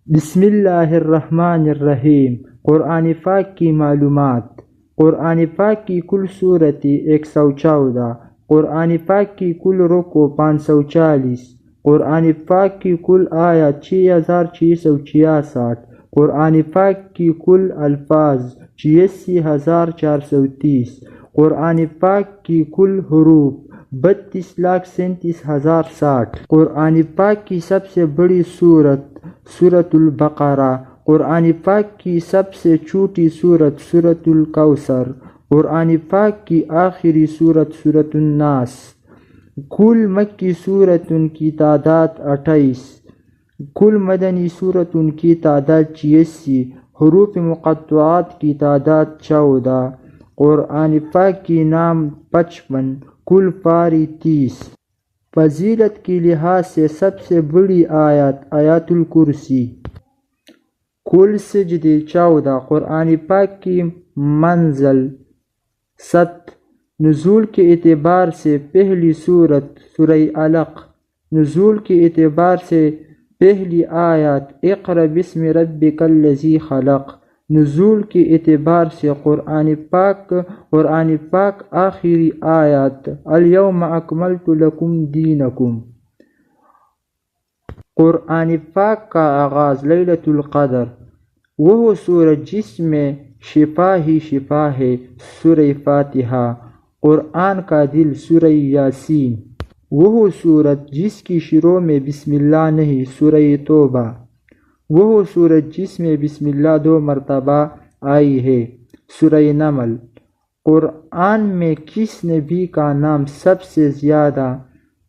بسم اللہ الرحمن الرحیم۔ قرآن پاک کی معلومات۔ قرآن پاک کی کل صورتیں 114، قرآن پاک کی کل رکوع 540، قرآن پاک کی کل آیات 6666، قرآن پاک کی کل الفاظ 86430، قرآن پاک کی کل حروف 32,37,060۔ قرآن پاک کی سب سے بڑی سورت سورۃ البقرہ، قرآن پاک کی سب سے چھوٹی سورت سورۃ الکوثر، قرآن پاک کی آخری سورت سورۃ الناس۔ کل مکی سورتوں کی تعداد 28، کل مدنی سورتوں کی تعداد 86، حروف مقطعات کی تعداد 14، قرآن پاک کی نام 55، کل پارے 30۔ فضیلت کے لحاظ سے سب سے بڑی آیت آیت الکرسی۔ کل سجدے 14۔ قرآن پاک کی منزل 7۔ نزول کے اعتبار سے پہلی سورت سورہ علق۔ نزول کے اعتبار سے پہلی آیت اقرأ بسم ربک الذی خلق۔ نزول کے اعتبار سے قرآن پاک آخری آیت الیوم اکملت لکم دینکم۔ قرآن پاک کا آغاز لیلۃ القدر۔ وہ سورت جس میں شفا ہی شفا ہے سورہ فاتحہ۔ قرآن کا دل سورہ یاسین۔ وہ سورت جس کی شروع میں بسم اللہ نہیں سورہ توبہ۔ وہ سورت جس میں بسم اللہ 2 مرتبہ آئی ہے سورہ نمل۔ قرآن میں کس نبی کا نام سب سے زیادہ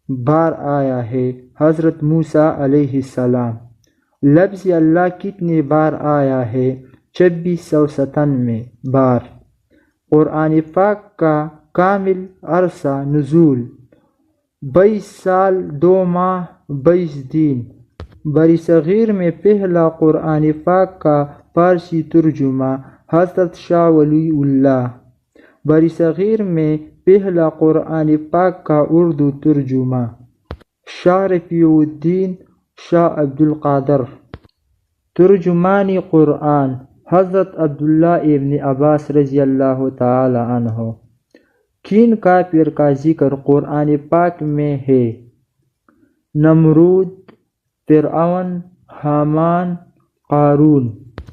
بار آیا ہے؟ حضرت موسیٰ علیہ السلام۔ لفظ اللہ کتنے بار آیا ہے؟ 2697 بار۔ قرآن پاک کا کامل عرصہ نزول 22 سال 2 ماہ 22 دن۔ برصغیر میں پہلا قرآن پاک کا فارسی ترجمہ حضرت شاہ ولی اللہ۔ برصغیر میں پہلا قرآن پاک کا اردو ترجمہ شاہ رفیع الدین شاہ عبد القادر۔ ترجمان قرآن حضرت عبداللہ ابن عباس رضی اللہ تعالی عنہ۔ کن کافر کا ذکر قرآن پاک میں ہے؟ نمرود، فرعون، حامان، قارون۔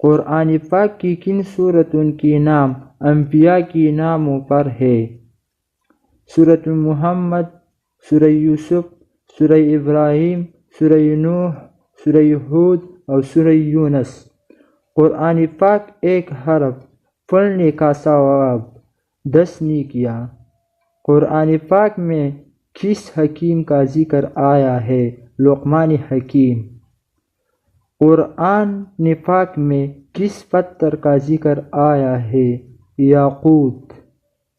قرآن پاک کی کن سورتوں کے نام انبیاء کے ناموں پر ہے؟ سورۃ محمد، سورہ یوسف، سورہ ابراہیم، سورہ نوح، سورہ ہود اور سورہ یونس۔ قرآن پاک ایک حرف پڑھنے کا ثواب 10 نیکیاں۔ قرآن پاک میں کس حکیم کا ذکر آیا ہے؟ لقمان حکیم۔ قرآن پاک میں کس پتھر کا ذکر آیا ہے؟ یاقوت۔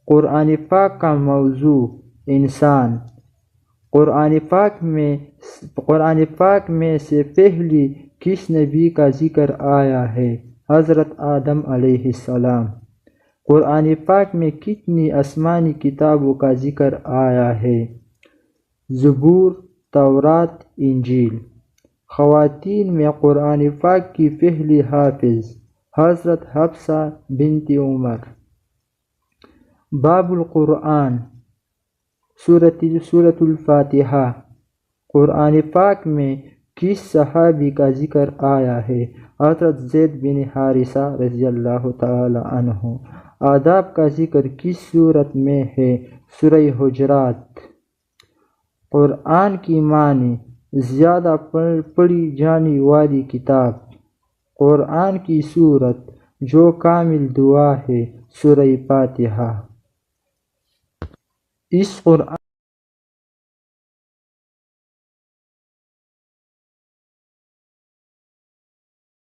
قرآن پاک کا موضوع انسان۔ قرآن پاک میں سے پہلی کس نبی کا ذکر آیا ہے؟ حضرت آدم علیہ السلام۔ قرآن پاک میں کتنی آسمانی کتابوں کا ذکر آیا ہے؟ زبور، تورات، انجیل۔ خواتین میں قرآن پاک کی پہلی حافظ حضرت حفصہ بنت عمر۔ باب القرآن سورۃ الفاتحہ۔ قرآن پاک میں کس صحابی کا ذکر آیا ہے؟ حضرت زید بن حارثہ رضی اللہ تعالی عنہ۔ آداب کا ذکر کس سورت میں ہے؟ سورہ حجرات۔ قرآن کی معنی زیادہ پڑھی جانے والی کتاب۔ قرآن کی سورت جو کامل دعا ہے سورہ فاتحہ۔ اس قرآن